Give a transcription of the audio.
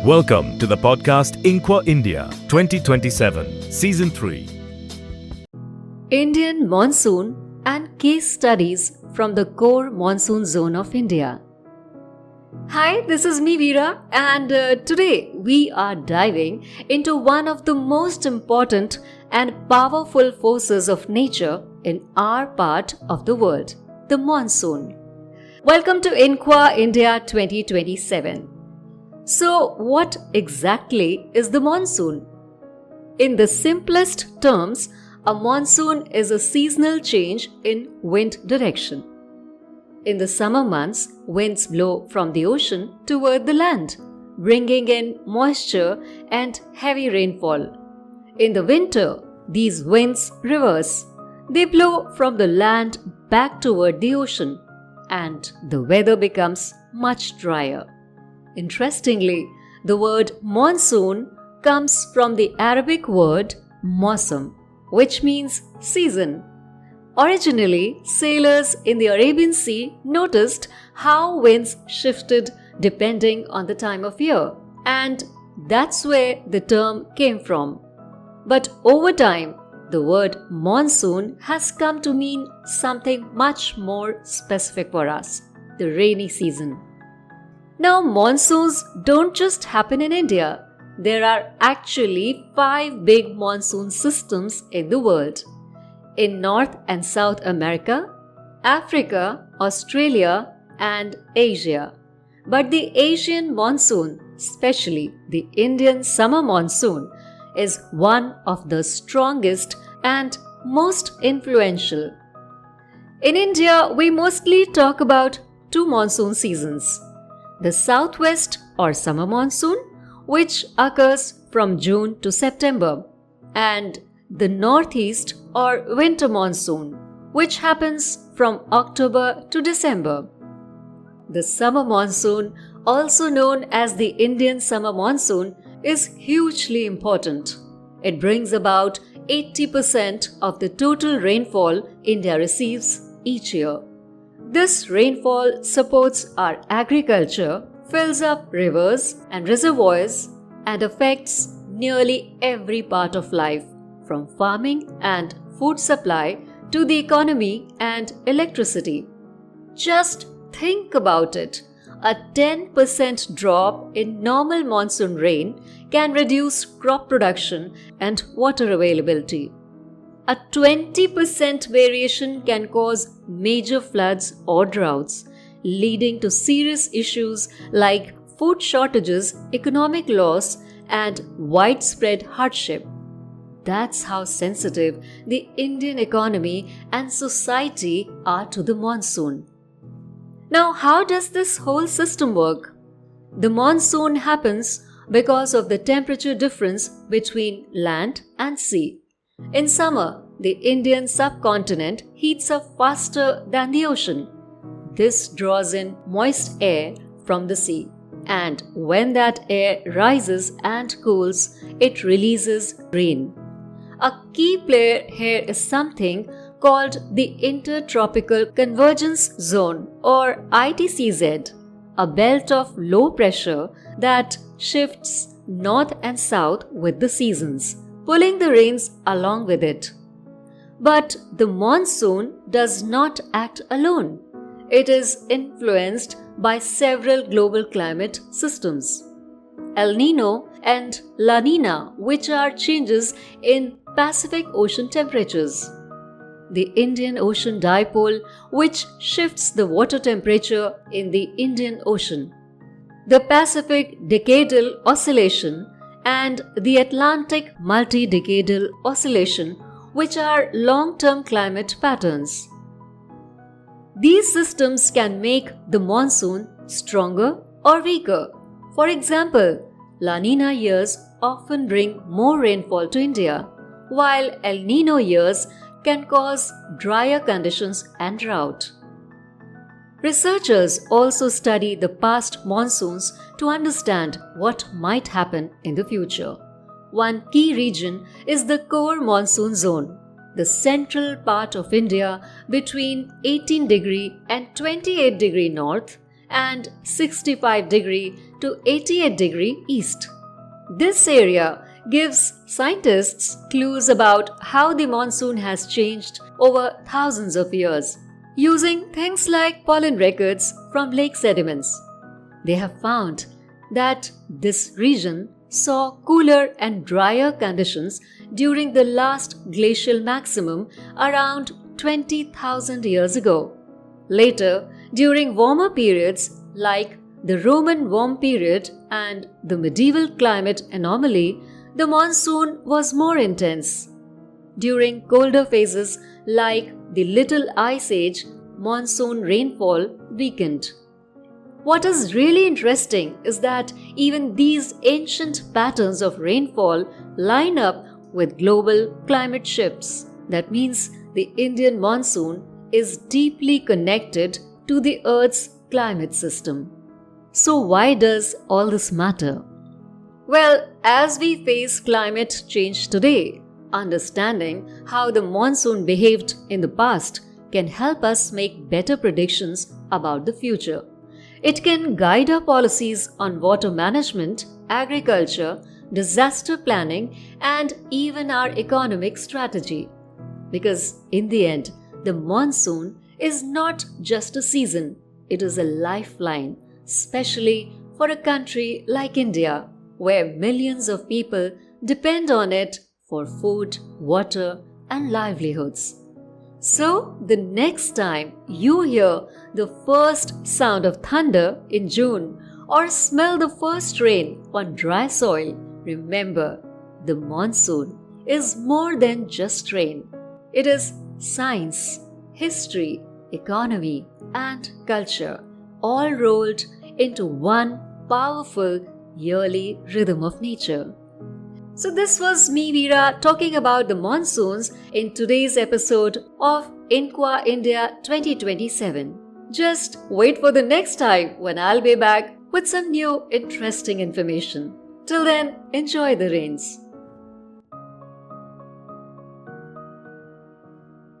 Welcome to the podcast Inqua India 2027, Season 3. Indian monsoon and case studies from the core monsoon zone of India. Hi, this is me Veera, and today we are diving into one of the most important and powerful forces of nature in our part of the world, the monsoon. Welcome to Inqua India 2027. So, what exactly is the monsoon? In the simplest terms, a monsoon is a seasonal change in wind direction. In the summer months, winds blow from the ocean toward the land, bringing in moisture and heavy rainfall. In the winter, these winds reverse. They blow from the land back toward the ocean, and the weather becomes much drier. Interestingly, the word monsoon comes from the Arabic word mawsam, which means season. Originally, sailors in the Arabian Sea noticed how winds shifted depending on the time of year, and that's where the term came from. But over time, the word monsoon has come to mean something much more specific for us, the rainy season. Now, monsoons don't just happen in India. There are actually 5 big monsoon systems in the world. In North and South America, Africa, Australia, and Asia. But the Asian monsoon, especially the Indian summer monsoon, is one of the strongest and most influential. In India, we mostly talk about 2 monsoon seasons. The southwest or summer monsoon, which occurs from June to September, and the northeast or winter monsoon, which happens from October to December. The summer monsoon, also known as the Indian summer monsoon, is hugely important. It brings about 80% of the total rainfall India receives each year. This rainfall supports our agriculture, fills up rivers and reservoirs, and affects nearly every part of life, from farming and food supply to the economy and electricity. Just think about it. A 10% drop in normal monsoon rain can reduce crop production and water availability. A 20% variation can cause major floods or droughts, leading to serious issues like food shortages, economic loss, and widespread hardship. That's how sensitive the Indian economy and society are to the monsoon. Now, how does this whole system work? The monsoon happens because of the temperature difference between land and sea. In summer, the Indian subcontinent heats up faster than the ocean. This draws in moist air from the sea, and when that air rises and cools, it releases rain. A key player here is something called the Intertropical Convergence Zone or ITCZ, a belt of low pressure that shifts north and south with the seasons, pulling the rains along with it. But the monsoon does not act alone. It is influenced by several global climate systems. El Nino and La Nina, which are changes in Pacific Ocean temperatures. The Indian Ocean Dipole, which shifts the water temperature in the Indian Ocean. The Pacific Decadal Oscillation and the Atlantic Multi-Decadal Oscillation, which are long-term climate patterns. These systems can make the monsoon stronger or weaker. For example, La Nina years often bring more rainfall to India, while El Nino years can cause drier conditions and drought. Researchers also study the past monsoons to understand what might happen in the future. One key region is the core monsoon zone, the central part of India between 18 degree and 28 degree north and 65 degree to to 88 degrees east. This area gives scientists clues about how the monsoon has changed over thousands of years, using things like pollen records from lake sediments. They have found that this region saw cooler and drier conditions during the last glacial maximum around 20,000 years ago. Later, during warmer periods like the Roman warm period and the medieval climate anomaly, the monsoon was more intense. During colder phases like the Little Ice Age, monsoon rainfall weakened. What is really interesting is that even these ancient patterns of rainfall line up with global climate shifts. That means the Indian monsoon is deeply connected to the Earth's climate system. So why does all this matter? Well, as we face climate change today, understanding how the monsoon behaved in the past can help us make better predictions about the future. It can guide our policies on water management, agriculture, disaster planning, and even our economic strategy. Because in the end, the monsoon is not just a season, it is a lifeline, especially for a country like India, where millions of people depend on it for food, water, and livelihoods. So, the next time you hear the first sound of thunder in June or smell the first rain on dry soil, remember the monsoon is more than just rain. It is science, history, economy, and culture, all rolled into one powerful yearly rhythm of nature. So this was me, Veera, talking about the monsoons in today's episode of Inqua India 2027. Just wait for the next time when I'll be back with some new interesting information. Till then, enjoy the rains.